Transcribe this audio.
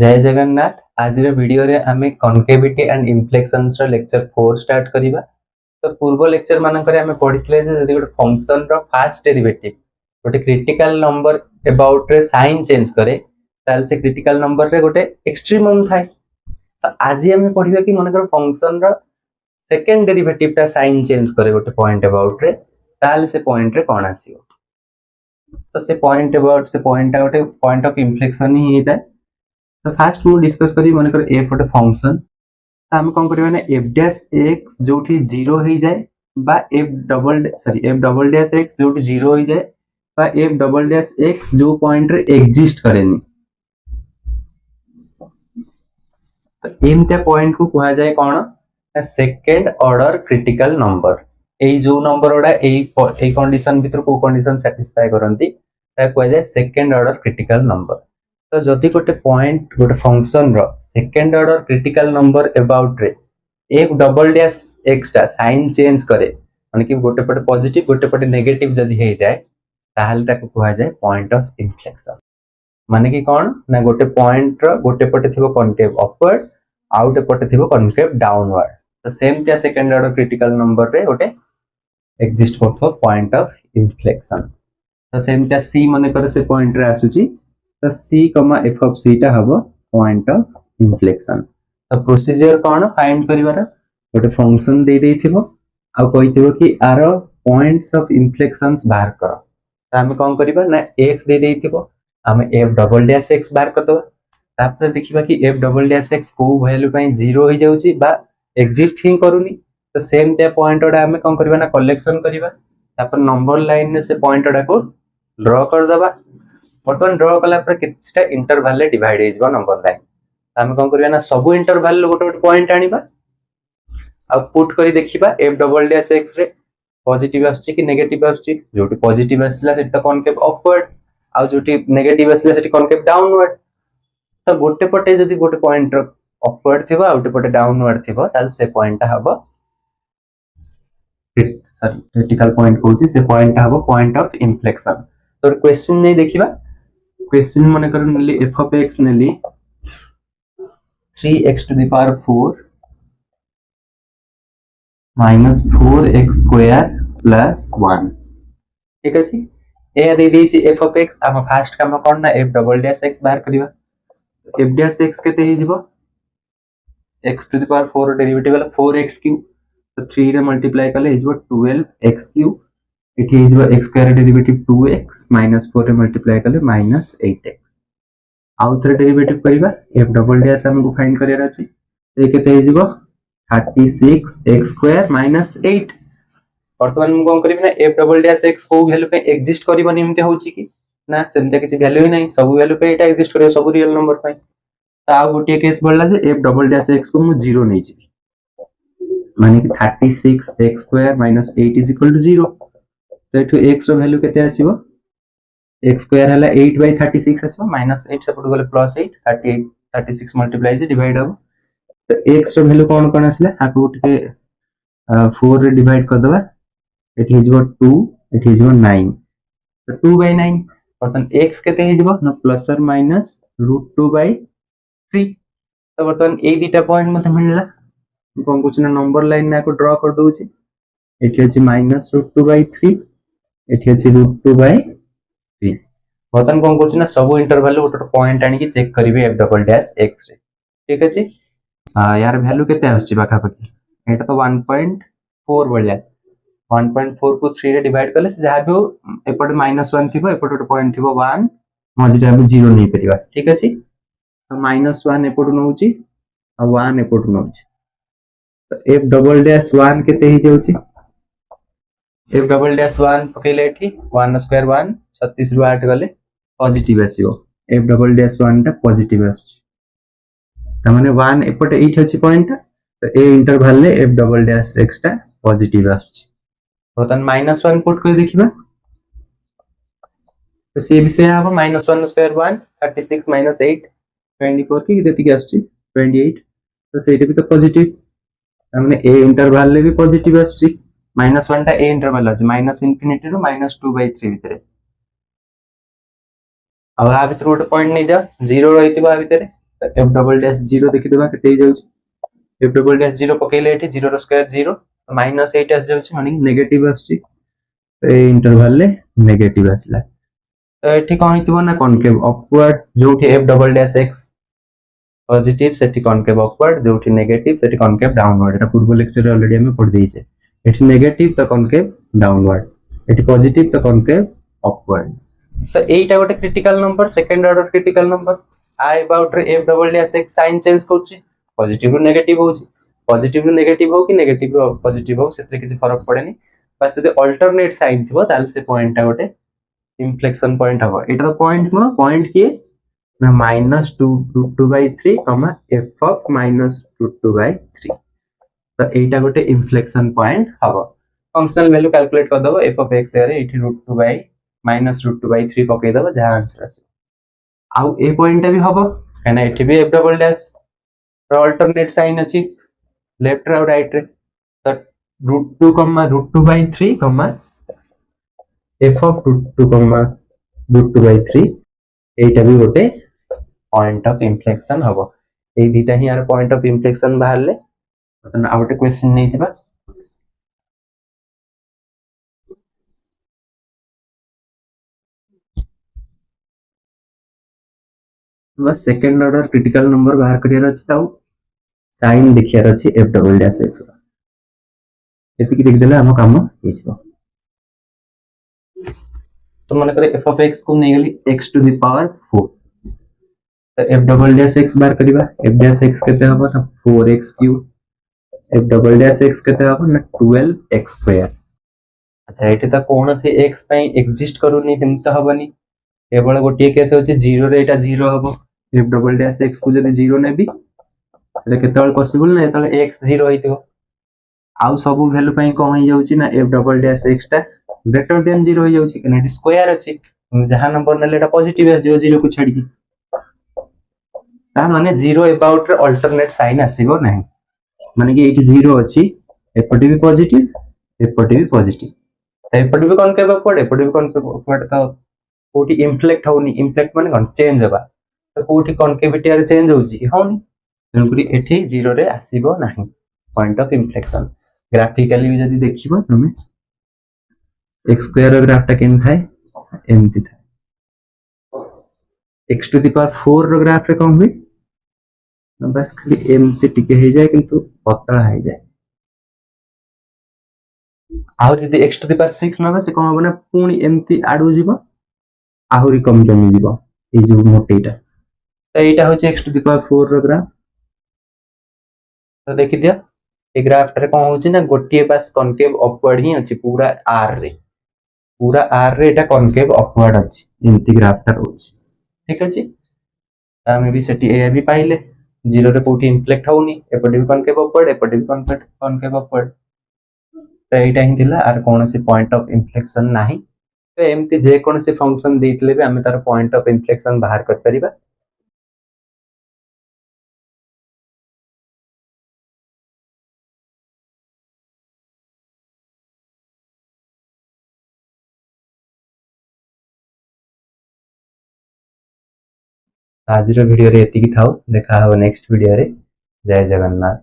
जय जगन्नाथ। आज वीडियो रे आमे कॉन्केविटी एंड इन्फ्लेक्शंस रो लेक्चर 4 स्टार्ट करिबा। तो पूर्व लेक्चर मानकरे आमे पढितले जे जदि गोटे फंक्शन रो फास्ट डेरिवेटिव गोटे क्रिटिकल नंबर अबाउट रे साइन चेंज करे ताल से क्रिटिकल नंबर रे गोटे एक्सट्रीमम थाए। तो आज आमे पढिबा कि मानकर फंक्शन रो सेकंड डेरिवेटिव ता साइन चेंज करे गोटे पॉइंट अबाउट रे ताल से पॉइंट रे कोन आसीबो। तो से पॉइंट अबाउट से पॉइंट गोटे पॉइंट ऑफ इन्फ्लेक्शन ही हेता। तो फास्ट मु डिस्कस करी मन कर f गोटे फंक्शन तो हम कोन करबा ना f डैश x जोठी 0 हो जाए बा f डबल डैश x जोठी 0 हो जाए बा f डबल डैश x जो पॉइंट रे एग्जिस्ट करेनी। तो एमते पॉइंट को कहा जाए कोन सेकंड ऑर्डर क्रिटिकल नंबर। एई जो नंबर ओडा एई कंडीशन भीतर को कंडीशन सैटिस्फाई करंती ता कहा जाए सेकंड ऑर्डर क्रिटिकल नंबर। तो जदि गोटे पॉइंट गोटे फंक्शन रो second order critical number about रे f डबल डैश x टा साइन चेंज करे माने कि गोटे पटे पॉजिटिव गोटे पटे नेगेटिव जदि हे जाए ताहले ताको कहा जाए पॉइंट ऑफ इन्फ्लेक्शन। माने कि कोन ना गोटे पॉइंट रो गोटे पटे थिबो कॉन्केव अपवर्ड आउट पटे थिबो कॉन्केव डाउनवर्ड। तो सेम त्या सेकंड ऑर्डर क्रिटिकल नंबर रे गोटे एग्जिस्ट करथो पॉइंट ऑफ इन्फ्लेक्शन। तो सेम त्या c माने करे से पॉइंट रे आसुची तो c, f of c टा हबो पॉइंट ऑफ इन्फ्लेक्शन। तो प्रोसीजर कोन फाइंड करिवार गोटे फंक्शन दे देथिबो आ कहिथिबो कि आरो पॉइंट्स ऑफ इन्फ्लेक्शंस बाहर करो। तो हम कोन करिबा ना f दे देथिबो हम f डबल डैश x बाहर करदो। तापर देखिबा कि f डबल डैश x को वैल्यू पई 0 हो जाउची बा एग्जिस्ट ही करूनी। तो सेम त्या पॉइंट ओडा हम कोन करिबा ना कलेक्शन करिबा तापर नंबर लाइन ने से पॉइंट ओडा को ड्रा कर दबा। बर्तमान ड्रा कला पर किछटा इंटरवल रे डिवाइड हे जबा नंबर लाइन। हम कोन करबा ना सब इंटरवल गोटे गोटे पॉइंट आनिबा आ पुट करी देखिबा f डबल डैश x रे पॉजिटिव आछी कि नेगेटिव आछी। जोटी पॉजिटिव आसला सेट त कॉन्केव अपवर्ड आ जोटी नेगेटिव आसला सेट कॉन्केव डाउनवर्ड। तो गोटे पटे जदी गोटे पॉइंट अपवर्ड थिबा आ गोटे पटे डाउनवर्ड थिबा ताल से पॉइंट हबो क्रिटिकल पॉइंट कहूची से पॉइंट हबो पॉइंट ऑफ इन्फ्लेक्शन। तो क्वेश्चन नै देखिबा क्वेश्चन मन कर नेली f of x Nelly 3x to the power 4 minus 4x square plus 1। ठीक अछि ए दे दी छी f of x। हम फर्स्ट काम कोन ना f डबल डैश x बाहर करिवा। f डैश x केते हे जिवो x to the power 4 derivative वाला 4x क्यूब। तो 3 रे मल्टीप्लाई करले हे जिवो 12x क्यूब। इठी हे जिवो x square derivative 2x minus 4 रे मल्टीप्लाई करले minus 8x। आउ थरे डेरिवेटिव करिबा f डबल डैश हमको फाइंड करियर अछि। ए केते हे जिवो 36x स्क्वायर minus 8। वर्तमान हम कोन करिबा ना f डबल डैश x को वैल्यू पे एग्जिस्ट करिबो निमते होची कि ना सेमते किछि वैल्यू ही नै सब वैल्यू पे एटा एग्जिस्ट करियो सब रियल नंबर पे। तो आ गोटे केस बोलला जे f डबल डैश x को मु 0 नै छी माने कि 36x square minus 8 is equal to 0। तो एठो x रो वैल्यू केते आसीबो x स्क्वायर हला 8 by 36 आसीबो माइनस 8 सपोर्ट गले प्लस 8 38 36 मल्टीप्लाई से डिवाइड हो। तो x रो वैल्यू कोन कोन आसीला आको टिके 4 रे डिवाइड कर दबा एठी हे जिवो 2 एठी हे जिवो 9। तो 2 by 9 बर्तन x केते हे जिवो न प्लस और माइनस √2 by 3। तो बर्तन ए दुटा पॉइंट मते मिलला कोन कुछ ना नंबर लाइन ना को ड्रा कर दोउची। एठी अछि माइनस √2 by 3 एठी अछि √2 by 3। बर्तन कोन कुछ ना सब इंटरवल गोटे पॉइंट आनी कि चेक करिवे f डबल डैश x रे। ठीक अछि यार वैल्यू केते आछि बाका पकी एटा तो 1.4 बढ़िया 1.4 को 3 रे डिवाइड करले से जहा भी एपट -1 थिबो एपट गोटे पॉइंट थिबो 1 मझिटा हम 0 नै परिबा। ठीक अछि तो -1 एपट नउची आ 1 एपट नउची। तो f डबल डैश 1 केते ही जाउची f डबल डैश 1 पकेले एठी 1 स्क्वायर 1 36 रु 8 गले पॉजिटिव आसीबो f डबल डैश 1 टा पॉजिटिव आसी त माने 1 एपट एठी अछि पॉइंट। तो ए इंटरवल ले f डबल डैश x टा पॉजिटिव आसी। बर्तन -1 पुट कर देखिबा तो से विषय हबो -1 स्क्वायर 1 36 -8 24 की देति आसी 28। तो सेटा भी तो पॉजिटिव हमने ए इंटरवल ले भी पॉजिटिव आसी -1 टा ए इंटरवल अछि माइनस इंफिनिटी रो -2 by 3 भितरे। अब आ भितर गोटे पॉइंट नै जा 0 रहितिबा आ भितरे एफ डबल डैश 0 देखि देबा केते हो जाउछ एफ डबल डैश 0 पकेले एठी 0 रो स्क्वायर 0 -8 आस जाउछ माने नेगेटिव आछि ए इंटरवल ले नेगेटिव आसला तो एठी कोन हितबो ना कॉनकेव अपवर्ड जोठी F double dash x positive सेठी कॉनकेव अपवर्ड जोठी नेगेटिव सेठी कॉनकेव डाउनवर्ड एटा पूर्व लेक्चर ऑलरेडी हम पढ़ देइछे एठी नेगेटिव तो कॉनकेव डाउनवर्ड एठी पॉजिटिव तो कॉनकेव अपवर्ड तो एटा गोटे critical number second order critical number आई अबाउट रे F double dash x sign change करछि पॉजिटिव रो नेगेटिव होछि पॉजिटिव रो नेगेटिव हो कि नेगेटिव रो पॉजिटिव हो सेते किछि फरक पड़ेनी बस यदि अल्टरनेट साइन थिबो ताल से पॉइंट गोटे इन्फ्लेक्शन पॉइंट हबो एटा तो पॉइंट नो पॉइंट किए ना -2√2/3 कमा f ऑफ -√2/3 तो एटा गोटे इन्फ्लेक्शन पॉइंट हबो फंक्शनल वैल्यू कैलकुलेट कर दबो f ऑफ x रे एठी √2/-√2/3 पके दबो जहां आंसर आसे आउ ए पॉइंट भी हबो कना एठी भी f डबल डैश रो अल्टरनेट साइन अछि लेफ्ट रे और राइट रे तो √2 √2/3 f of √2 एटा भी गोटे पॉइंट ऑफ इन्फ्लेक्शन हबो ए दीटा ही यार पॉइंट ऑफ इन्फ्लेक्शन बाहरले मतलब आ गोटे क्वेश्चन नै छिबा बस सेकंड ऑर्डर क्रिटिकल नंबर बाहर करियर अछि ताऊ साइन देखियार अछि f डबल डैश x एति कि देख देला हम काम हे छिबो तो मन करे f of x को नै गेली x टू द पावर 4 तो f डबल डैश x बार करिबा f डैश x केते हबो ना 4x cube f double dash x केते हबो ना 12x स्क्वायर अच्छा एठी त कोन से x पई एग्जिस्ट करूनी हिम त हबनी केवल गोटे केस होची 0 रे एटा 0 हबो f डबल डैश x को जदी 0 नेबी एटा केतल पॉसिबल ना एतल x 0 होइतो आउ सब वैल्यू पई कोन हो जाउची ना f डबल डैश x टा ग्रेटर देन 0 हो जाउची कने एटी स्क्वायर अछि जहां नंबर नेले एटा पॉजिटिव आ 0 को छाडी ता माने 0 अबाउट रे अल्टरनेट साइन आसीबो नाही माने कि एटी 0 अछि एपटी भी पॉजिटिव एपटी भी पॉजिटिव एपटी भी कॉनकेव अपवर्ड एपटी भी कॉनकेव अपवर्ड तो कोठी इन्फ्लेक्ट होनी इन्फ्लेक्ट माने कोन चेंज होबा तो कोठी कॉनकेविटी आर चेंज होउची होनी तनकरी एठी 0 रे आसीबो नाही पॉइंट ऑफ इन्फ्लेक्शन ग्राफिकली भी जदी देखिबो तमे x स्क्वायर ग्राफ टा केन थाए एमती थाए x टू द पावर 4 रो ग्राफ रे कोन हुई बस खाली एमती टिके हे जाए किंतु पतला हे जाए आहुरी यदि x टू द पावर 6 नबा से कोन होबना पुनी एमती आडू जीवो आहुरी कम जमी जीवो ए जो मोटेटा तो एटा होचे x टू द पावर 4 रो ग्राफ तो देखि दिया ए ग्राफ रे कोन होची ना गोटिए पास कॉनकेव अपवर्ड ही अछि पूरा r रे एटा कॉनकेव अपवर्ड अछि एमती ग्राफ टा होची ठीक अछि आमे भी सेटी ए भी पाइले 0 रे कोठी इन्फ्लेक्ट होउनी एपटे भी कॉनकेव अपवर्ड एपटे भी कॉनकेव अपवर्ड तो एटा ही दिला आर कोनोसी पॉइंट ऑफ इन्फ्लेक्शन नाही तो एमती जे कोनोसी फंक्शन देतले भी हमें तार पॉइंट ऑफ इन्फ्लेक्शन बाहर कर परिबा आज वीडियो रे एतिकी थाउ देखा हो नेक्स्ट वीडियो रे जय जगन्नाथ।